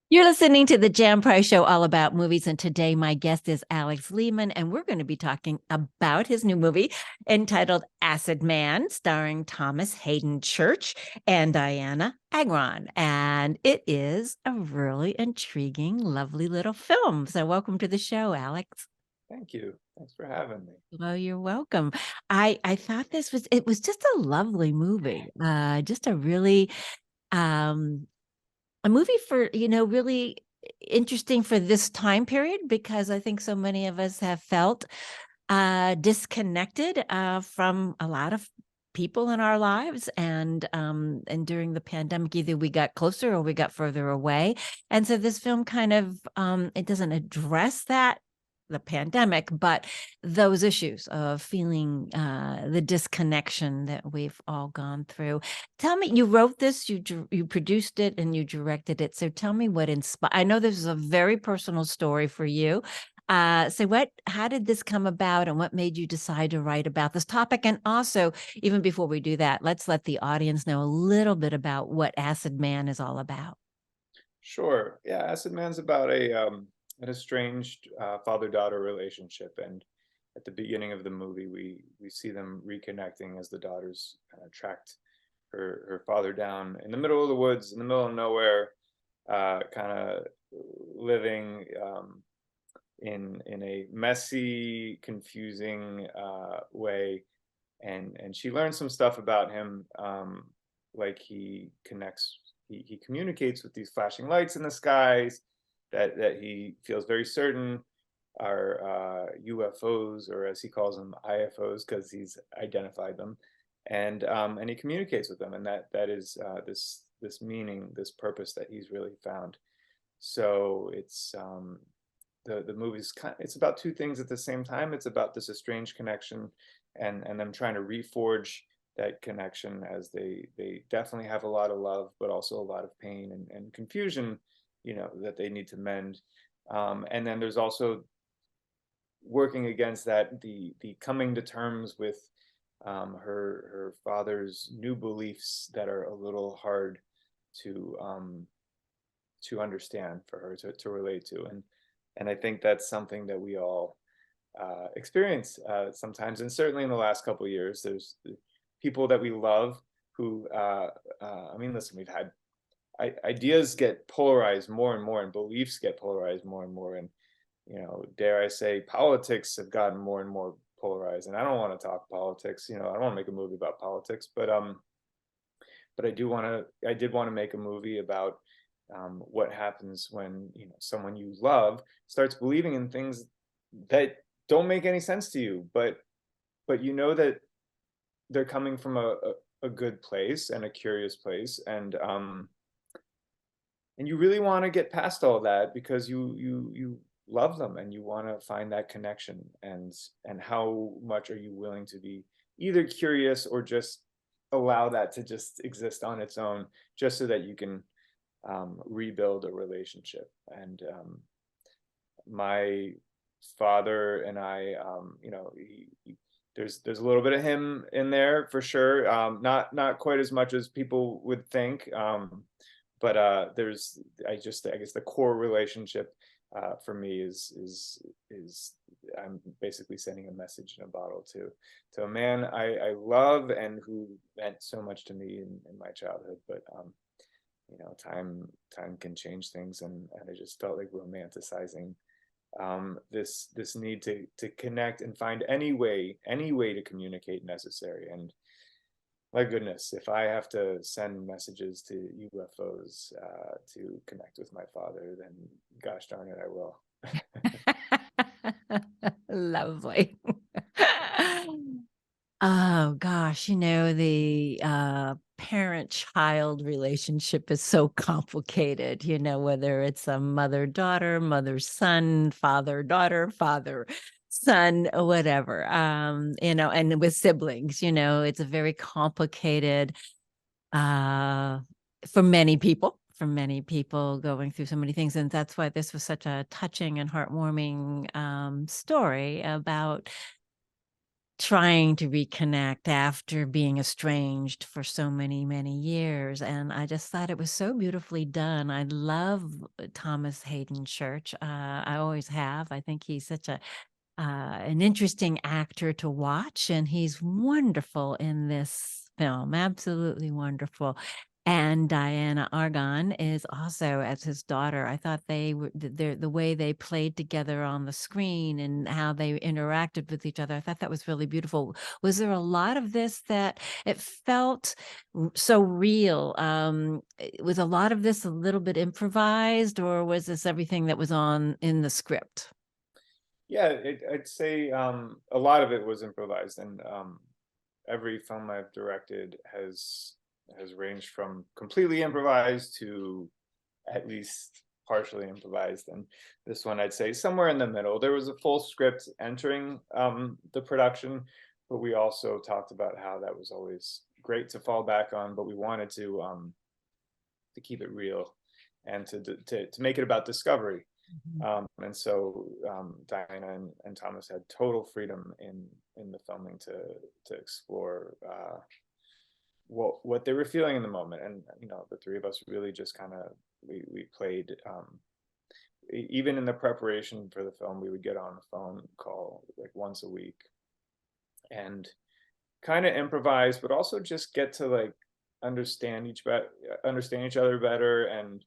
You're listening to the Jam Price Show, all about movies. And today, my guest is Alex Lehmann, and we're going to be talking about his new movie entitled Acidman, starring Thomas Haden Church and Dianna Agron. And it is a really intriguing, lovely little film. So, welcome to the show, Alex. Thank you. Thanks for having me. Well, you're welcome. I thought it was just a lovely movie. Just a really um a movie for, really interesting for this time period, because I think so many of us have felt disconnected from a lot of people in our lives, and during the pandemic either we got closer or we got further away. And so this film kind of it doesn't address that, the pandemic, but those issues of feeling the disconnection that we've all gone through. Tell me, you wrote this, you produced it, and you directed it. So tell me what inspired. I know this is a very personal story for you. How did this come about, and what made you decide to write about this topic? And also, even before we do that, let's let the audience know a little bit about what Acidman is all about. Sure. Yeah, Acid Man's about an estranged father-daughter relationship, and at the beginning of the movie, we see them reconnecting as the daughter's kind of tracked her father down in the middle of the woods, in the middle of nowhere, kind of living in a messy, confusing way, and she learns some stuff about him, like he communicates with these flashing lights in the skies that he feels very certain are UFOs, or as he calls them, IFOs, because he's identified them, and he communicates with them, and that is this meaning, this purpose that he's really found. So it's the movie's it's about two things at the same time. It's about this estranged connection, and them trying to reforge that connection, as they definitely have a lot of love, but also a lot of pain and confusion, that they need to mend. And then there's also working against that, the coming to terms with her father's new beliefs that are a little hard to understand for her to relate to, and I think that's something that we all experience sometimes, and certainly in the last couple of years, there's people that we love who, I mean, listen, we've had ideas get polarized more and more, and beliefs get polarized more and more, and dare I say, politics have gotten more and more polarized. And I don't want to talk politics. I don't want to make a movie about politics, but I did want to make a movie about what happens when someone you love starts believing in things that don't make any sense to you, but that they're coming from a good place and a curious place, and you really want to get past all that because you love them, and you want to find that connection, and how much are you willing to be either curious or just allow that to just exist on its own, just so that you can rebuild a relationship. And my father and I, there's a little bit of him in there for sure. Not quite as much as people would think, but I guess the core relationship for me is I'm basically sending a message in a bottle to a man I love, and who meant so much to me in my childhood. But time can change things, and I just felt like romanticizing this need to connect and find any way to communicate necessary. And my goodness, if I have to send messages to UFOs to connect with my father, then gosh darn it, I will. Lovely. Oh gosh, the parent-child relationship is so complicated, whether it's a mother-daughter, mother-son, father-daughter, father-son, or whatever. And with siblings, it's a very complicated uh for many people. For many people going through so many things. And that's why this was such a touching and heartwarming story about trying to reconnect after being estranged for so many, many years. And I just thought it was so beautifully done. I love Thomas Haden Church. I always have. I think he's such an interesting actor to watch, and he's wonderful in this film. Absolutely wonderful. And Dianna Agron is also as his daughter. I thought they were the way they played together on the screen and how they interacted with each other. I thought that was really beautiful. Was there a lot of this that it felt so real? Was a lot of this a little bit improvised, or was this everything that was on in the script? Yeah, I'd say a lot of it was improvised, and every film I've directed has ranged from completely improvised to at least partially improvised. And this one, I'd say somewhere in the middle. There was a full script entering the production, but we also talked about how that was always great to fall back on, but we wanted to keep it real and to make it about discovery. And so Diana and Thomas had total freedom in the filming to explore what they were feeling in the moment. And the three of us really just kind of we played. Even in the preparation for the film, we would get on a phone call like once a week and kind of improvise, but also just get to like understand understand each other better, and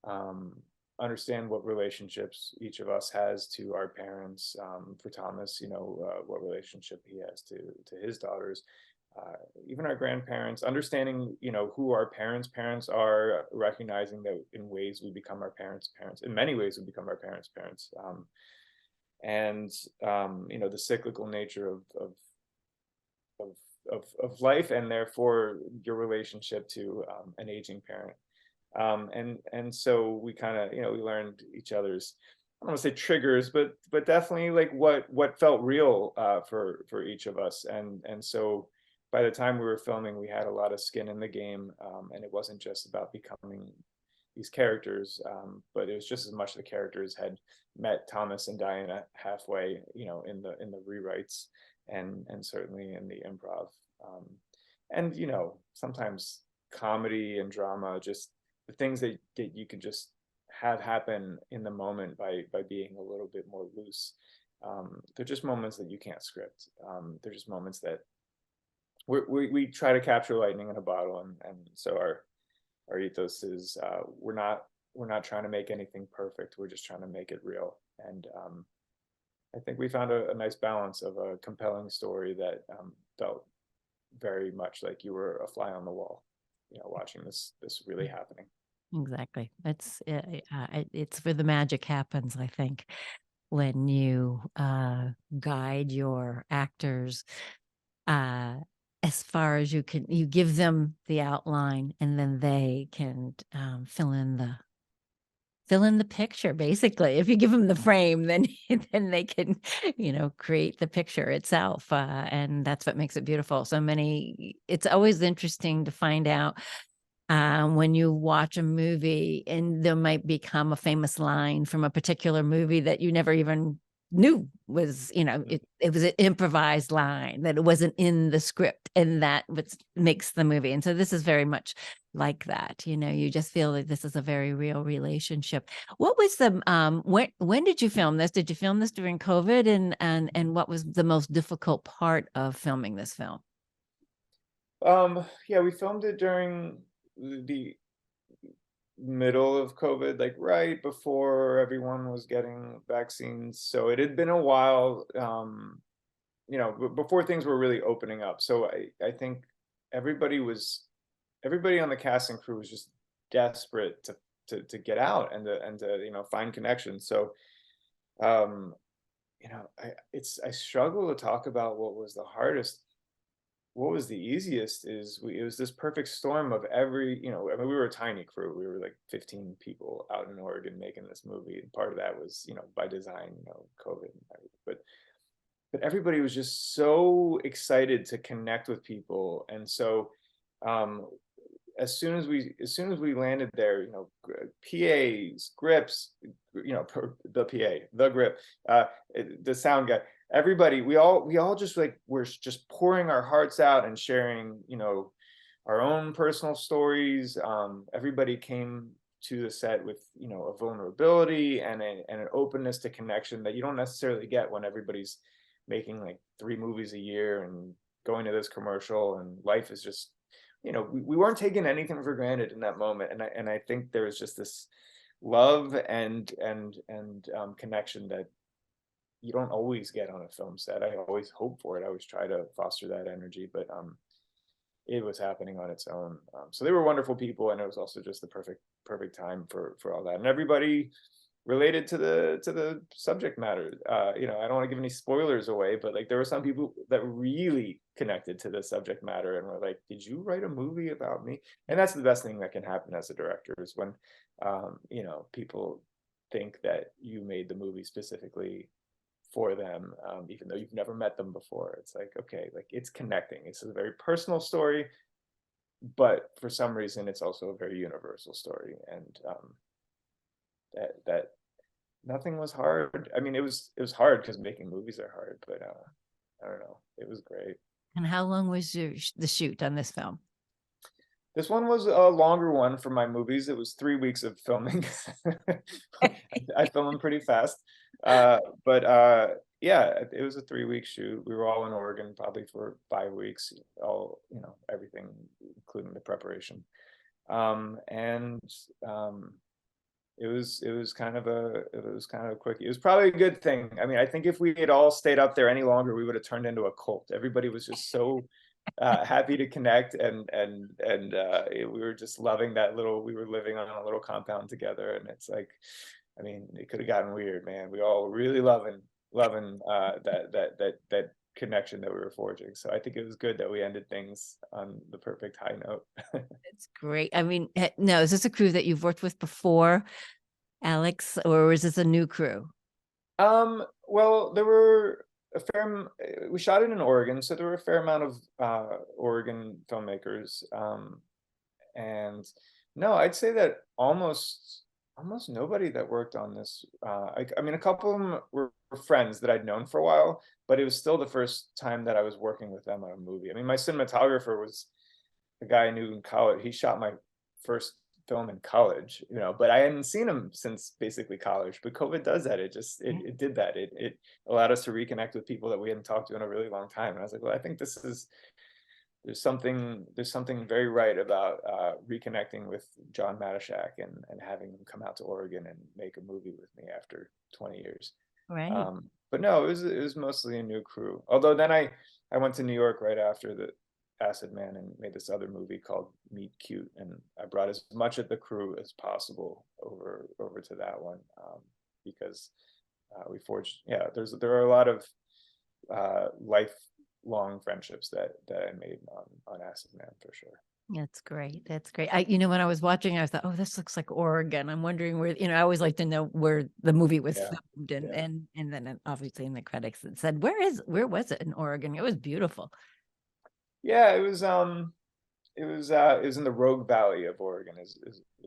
um, understand what relationships each of us has to our parents. For Thomas, what relationship he has to his daughters, even our grandparents, understanding, who our parents are, recognizing that in ways we become our parents' parents. In many ways, we become our parents' parents. And the cyclical nature of, of life, and therefore your relationship to an aging parent. And so we kind of, we learned each other's, I don't want to say triggers, but definitely like what felt real for each of us. And so by the time we were filming, we had a lot of skin in the game, and it wasn't just about becoming these characters, but it was just as much the characters had met Thomas and Diana halfway, in the rewrites, and certainly in the improv. And sometimes comedy and drama, just the things that you can just have happen in the moment by being a little bit more loose. They're just moments that you can't script. They're just moments that we try to capture lightning in a bottle, and so our ethos is we're not trying to make anything perfect. We're just trying to make it real. And I think we found a nice balance of a compelling story that felt very much like you were a fly on the wall, watching this really happening. Exactly. It's where the magic happens, I think, when you guide your actors uh, as far as you can. You give them the outline, and then they can fill in the picture. Basically, if you give them the frame, then then they can create the picture itself, and that's what makes it beautiful. It's always interesting to find out when you watch a movie and there might become a famous line from a particular movie that you never even knew was, it was an improvised line, that it wasn't in the script, and that what makes the movie. And so this is very much like that. You just feel like this is a very real relationship. What was the when did you film this? Did you film this during COVID? And what was the most difficult part of filming this film? Yeah, we filmed it during the middle of COVID, like right before everyone was getting vaccines. So it had been a while, before things were really opening up. So I think everybody on the cast and crew was just desperate to get out and to find connections. So um, I struggle to talk about what was the hardest. What was the easiest is it was this perfect storm of I mean, we were a tiny crew. We were like 15 people out in Oregon making this movie. And part of that was, by design, COVID and everything. But everybody was just so excited to connect with people. And so um, as soon as we landed there, PAs, grips, the PA, the grip, the sound guy, everybody, we all just like, we're just pouring our hearts out and sharing, our own personal stories. Everybody came to the set with, a vulnerability and an openness to connection that you don't necessarily get when everybody's making like 3 movies a year and going to this commercial, and life is just, we weren't taking anything for granted in that moment. And I think there was just this love and connection that you don't always get on a film set. I always hope for it. I always try to foster that energy, but it was happening on its own. So they were wonderful people, and it was also just the perfect time for all that. And everybody related to the subject matter. I don't want to give any spoilers away, but like there were some people that really connected to the subject matter and were like, "Did you write a movie about me?" And that's the best thing that can happen as a director, is when people think that you made the movie specifically for them, even though you've never met them before. It's like, okay, like it's connecting. It's a very personal story, but for some reason, it's also a very universal story. And that nothing was hard. I mean, it was hard because making movies are hard, but I don't know, it was great. And how long was the shoot on this film? This one was a longer one for my movies. It was 3 weeks of filming. I film them pretty fast. But yeah, it was a 3-week shoot. We were all in Oregon probably for 5 weeks, all, everything, including the preparation. And it was kind of a quick. It was probably a good thing. I mean, I think if we had all stayed up there any longer, we would have turned into a cult. Everybody was just so happy to connect, and we were just loving that little. We were living on a little compound together, and it's like, I mean, it could have gotten weird, man. We all really loving that connection that we were forging. So I think it was good that we ended things on the perfect high note. It's great. I mean, no, is this a crew that you've worked with before, Alex, or is this a new crew? Well, there were we shot it in Oregon, so there were a fair amount of Oregon filmmakers. And no, I'd say that almost nobody that worked on this. I mean, a couple of them were friends that I'd known for a while, but it was still the first time that I was working with them on a movie. I mean, my cinematographer was a guy I knew in college. He shot my first film in college, but I hadn't seen him since basically college. But COVID does that. It did that. It allowed us to reconnect with people that we hadn't talked to in a really long time. And I was like, well, I think there's something very right about reconnecting with John Matishak and having him come out to Oregon and make a movie with me after 20 years. Right. But no, it was mostly a new crew. Although then I went to New York right after the Acidman and made this other movie called Meet Cute, and I brought as much of the crew as possible over to that one, because we forged. Yeah, there are a lot of lifelong friendships that I made on Acidman, for sure. That's great. That's great. When I was watching, I thought, oh, this looks like Oregon. I'm wondering where, I always like to know where the movie was Yeah, filmed, and yeah. and then obviously in the credits it said, where was it in Oregon? It was beautiful. Yeah, it was in the Rogue Valley of Oregon, is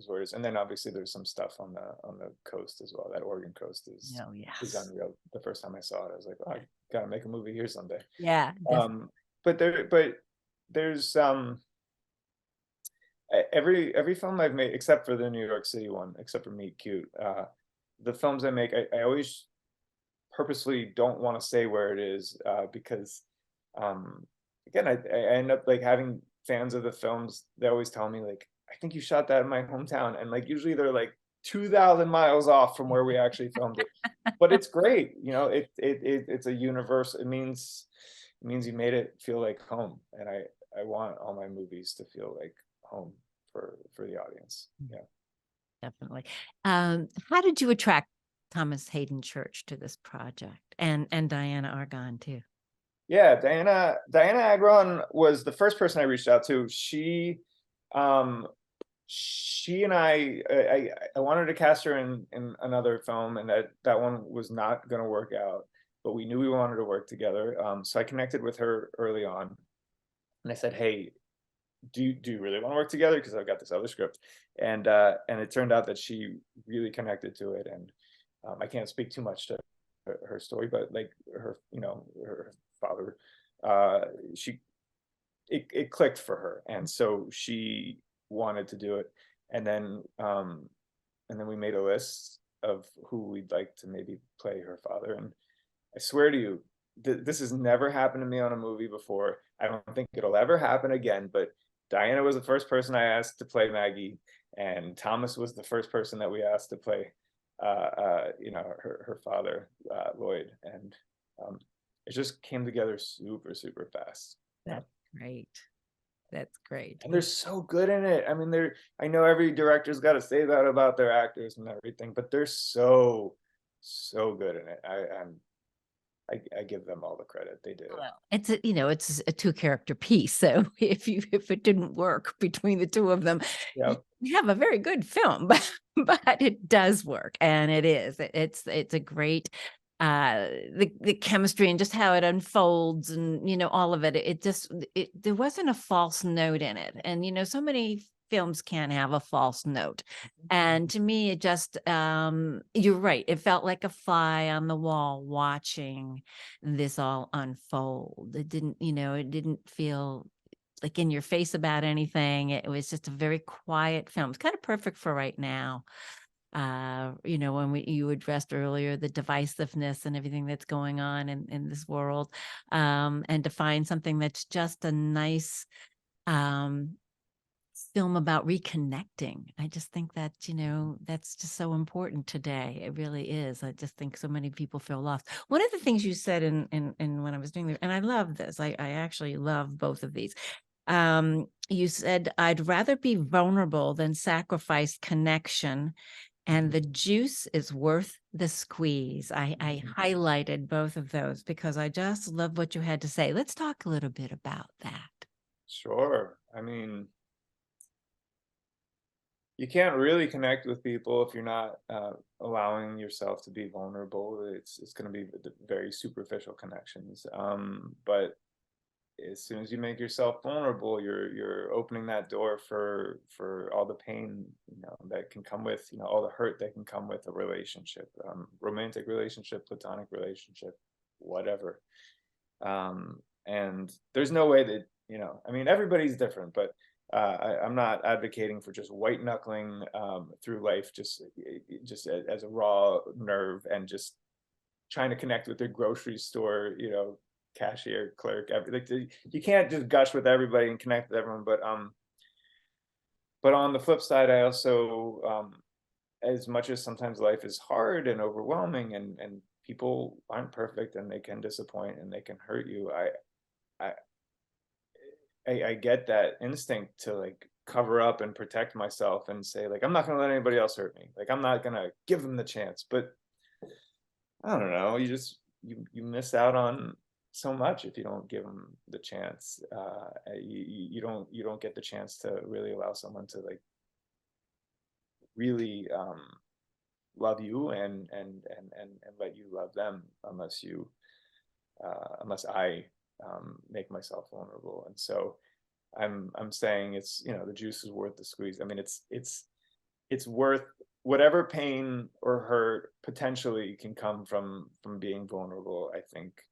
where it is. And then obviously there's some stuff on the coast as well. That Oregon coast is Oh, is yes. unreal. The first time I saw it, I was like, oh, I gotta make a movie here someday. Yeah, Um, but there's every film I've made, except for the New York City one, except for Meet Cute, the films I make, I always purposely don't want to say where it is, because again, I end up like having fans of the films. They always tell me like, I think you shot that in my hometown, and like usually they're like 2,000 miles off from where we actually filmed it. But it's great, it's a universe. It means you made it feel like home, and I want all my movies to feel like home for the audience. Yeah. definitely. How did you attract Thomas Haden Church to this project, and Dianna Agron too? Yeah, Dianna Agron was the first person I reached out to. She and I wanted to cast her in another film, and that one was not going to work out, but we knew we wanted to work together. So I connected with her early on, and I said, "Hey, do you really want to work together? Because I've got this other script." And it turned out that she really connected to it, and I can't speak too much to her story, but like her, her father, she it clicked for her, and so she wanted to do it, and then we made a list of who we'd like to maybe play her father, and I swear to you, this has never happened to me on a movie before. I don't think it'll ever happen again, but Diana was the first person I asked to play Maggie, and Thomas was the first person that we asked to play, her father, Lloyd, and it just came together super, super fast. That's great. That's great. And they're so good in it. I mean, I know every director's got to say that about their actors and everything, but they're so, so good in it. I give them all the credit. They do. Well, it's it's a two-character piece. So if it didn't work between the two of them, Yeah. you have a very good film, but it does work, and it's a great the chemistry and just how it unfolds, and all of it. There wasn't a false note in it, and so many films can have a false note, and to me it just you're right, it felt like a fly on the wall watching this all unfold. It didn't feel like in your face about anything. It was just a very quiet film. It's kind of perfect for right now. When you addressed earlier the divisiveness and everything that's going on in this world, and to find something that's just a nice film about reconnecting. I just think that, that's just so important today. It really is. I just think so many people feel lost. One of the things you said in when I was doing and I love this, I actually love both of these. You said, I'd rather be vulnerable than sacrifice connection, and the juice is worth the squeeze. I highlighted both of those because I just love what you had to say. Let's talk a little bit about that. Sure. I mean, you can't really connect with people if you're not allowing yourself to be vulnerable. It's going to be very superficial connections. But as soon as you make yourself vulnerable, you're opening that door for all the pain, that can come with, all the hurt that can come with a relationship, romantic relationship, platonic relationship, whatever. And there's no way that, I mean, everybody's different, but I'm not advocating for just white knuckling through life, just as a raw nerve, and just trying to connect with their grocery store, cashier, clerk, everything. You can't just gush with everybody and connect with everyone. But on the flip side, I also, as much as sometimes life is hard and overwhelming, and people aren't perfect, and they can disappoint and they can hurt you, I get that instinct to like cover up and protect myself and say, like, I'm not going to let anybody else hurt me. Like, I'm not going to give them the chance. But I don't know, you miss out on so much if you don't give them the chance. You don't get the chance to really allow someone to like really love you and let you love them, unless I make myself vulnerable. And so I'm saying it's, the juice is worth the squeeze. I mean, it's worth whatever pain or hurt potentially can come from being vulnerable. I think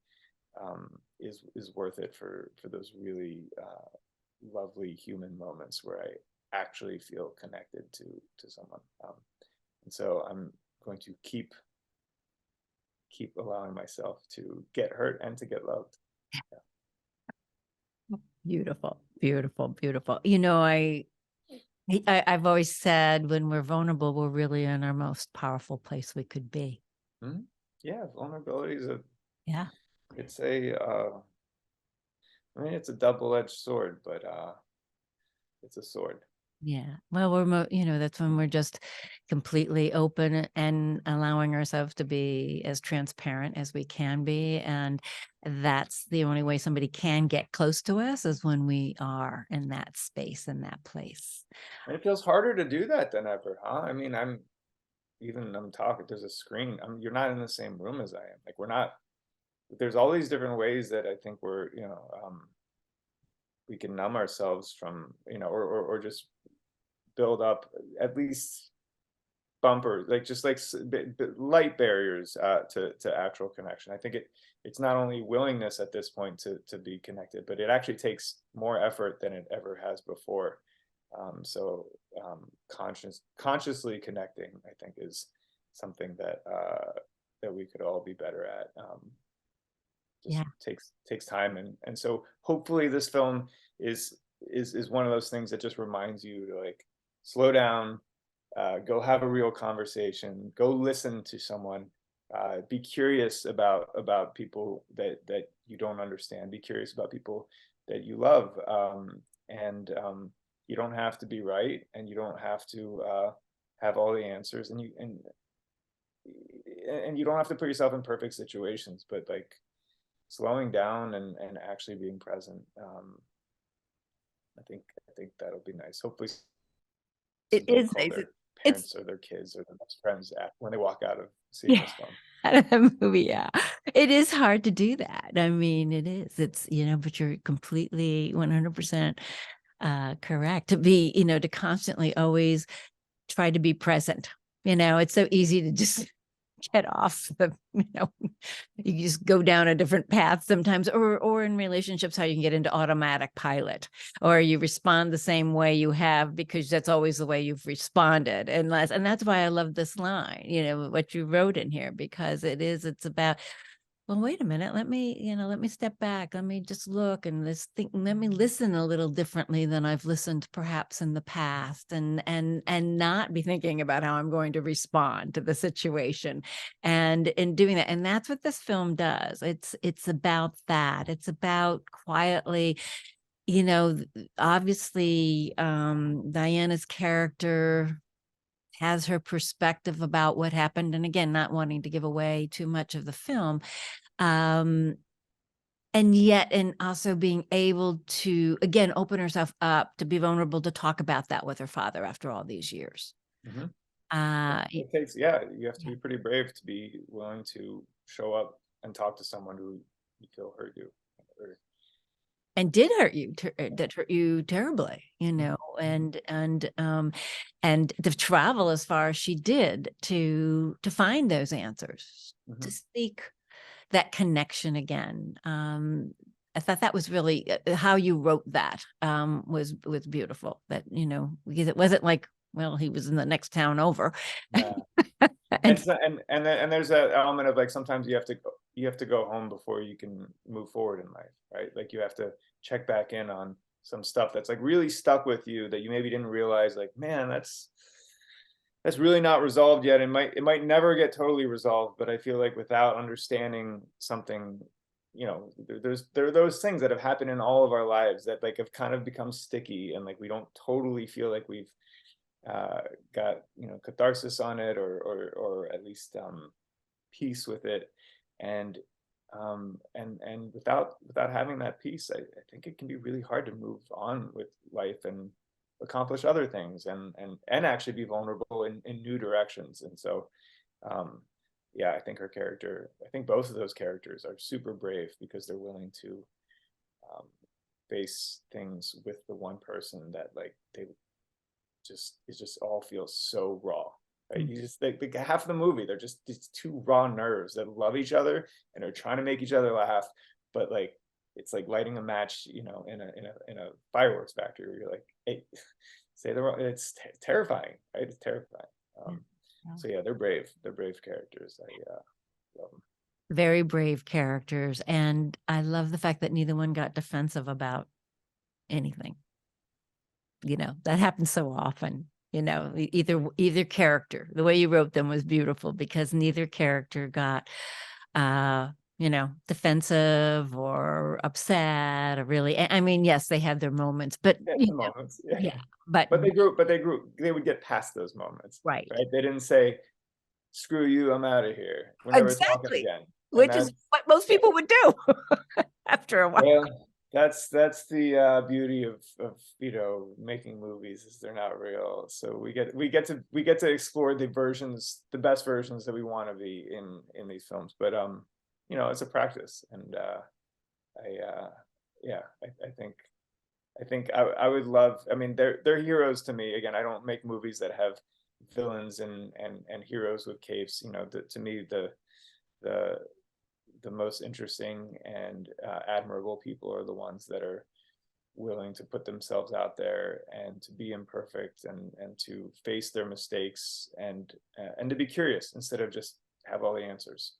is worth it for those really lovely human moments where I actually feel connected to someone. And so I'm going to keep allowing myself to get hurt and to get loved. Yeah. Beautiful, beautiful, beautiful. I've always said when we're vulnerable, we're really in our most powerful place we could be. Mm-hmm. Yeah, vulnerability is yeah. It's I mean, it's a double-edged sword, but it's a sword. Yeah. Well, that's when we're just completely open and allowing ourselves to be as transparent as we can be. And that's the only way somebody can get close to us, is when we are in that space, in that place. And it feels harder to do that than ever, huh? I mean, I'm talking, there's a screen. You're not in the same room as I am. Like, we're not, there's all these different ways that I think we're, we can numb ourselves from, or just build up at least bumpers, like just like light barriers to actual connection. I think it's not only willingness at this point to be connected, but it actually takes more effort than it ever has before. So consciously connecting, I think, is something that we could all be better at. Just Yeah. takes time, and so hopefully this film is one of those things that just reminds you to like slow down, go have a real conversation, go listen to someone, be curious about people that you don't understand, be curious about people that you love, and you don't have to be right, and you don't have to have all the answers, and you don't have to put yourself in perfect situations, but like slowing down and actually being present. I think that'll be nice. Hopefully It don't is call nice. their It's parents or their kids or their best friends when they walk out of seeing yeah, this film. out of the movie. Yeah, it is hard to do that. I mean, it is. It's but you're completely 100% correct to be to constantly always try to be present. It's so easy to just get off you just go down a different path sometimes, or in relationships, how you can get into automatic pilot, or you respond the same way you have because that's always the way you've responded. And that's why I love this line, what you wrote in here, because it's about, well, wait a minute, let me step back, let me just look and let me listen a little differently than I've listened perhaps in the past, and not be thinking about how I'm going to respond to the situation, and in doing that. And that's what this film does. It's about that. It's about quietly, obviously, Diana's character has her perspective about what happened, and again, not wanting to give away too much of the film, um and also being able to again open herself up to be vulnerable, to talk about that with her father after all these years. Hmm. uh It takes, yeah, you have to yeah. be pretty brave to be willing to show up and talk to someone who you feel hurt you. Or, And did hurt you, that hurt you terribly, mhm, and to travel as far as she did to find those answers, to mhm. seek that connection again. I thought that was really how you wrote that, was beautiful. That because it wasn't like, well, he was in the next town over, Yeah. and And there's that element of like sometimes you have to go home before you can move forward in life, right? Like you have to check back in on some stuff that's like really stuck with you that you maybe didn't realize, like, man, that's really not resolved yet. It might never get totally resolved, but I feel like without understanding something, there are those things that have happened in all of our lives that like have kind of become sticky, and like we don't totally feel like we've uh, got catharsis on it, or at least peace with it, and without having that peace, I think it can be really hard to move on with life and accomplish other things, and actually be vulnerable in new directions. And so um, yeah, I think both of those characters are super brave because they're willing to um, face things with the one person that like they just it just all feels so raw, right? You just like half of the movie, they're just these two raw nerves that love each other and are trying to make each other laugh, but like it's like lighting a match, in a fireworks factory where you're like, hey, say the wrong. It's terrifying, right? It's terrifying. yeah, Um, yeah. so yeah, they're brave. They're brave characters. I love them. Very brave characters, and I love the fact that neither one got defensive about anything. That happens so often. Either character, the way you wrote them was beautiful, because neither character got defensive or upset, or really, I mean, yes, they had their moments, but Yeah, the moments, yeah. yeah, but They would get past those moments, right. right? They didn't say, screw you, I'm out of here. We're never talking Exactly. again. And Which is that's, what most people would do after a while. well, that's the beauty of making movies, is they're not real. So we get to explore the best versions that we want to be in these films. But it's a practice, and I yeah, I think I would love. I mean, they're heroes to me. Again, I don't make movies that have villains and heroes with capes. You know, to me, the most interesting and admirable people are the ones that are willing to put themselves out there and to be imperfect and to face their mistakes and to be curious instead of just have all the answers.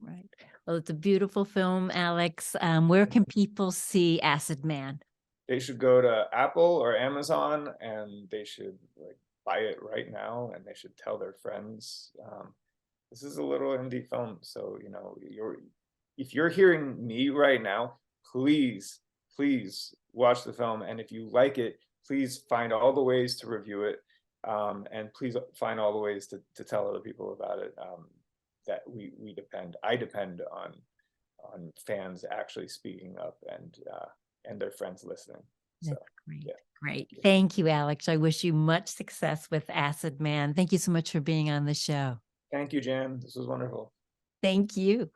Right. Well, it's a beautiful film, Alex. Where can people see Acidman? They should go to Apple or Amazon and they should like buy it right now, and they should tell their friends. This is a little indie film, so you know, if you're hearing me right now, please watch the film, and if you like it, please find all the ways to review it, and please find all the ways to tell other people about it. That I depend on fans actually speaking up and their friends listening. So That's great. yeah. Great. Thank you, Alex. I wish you much success with Acidman. Thank you so much for being on the show. Thank you, Jan. This was wonderful. Thank you.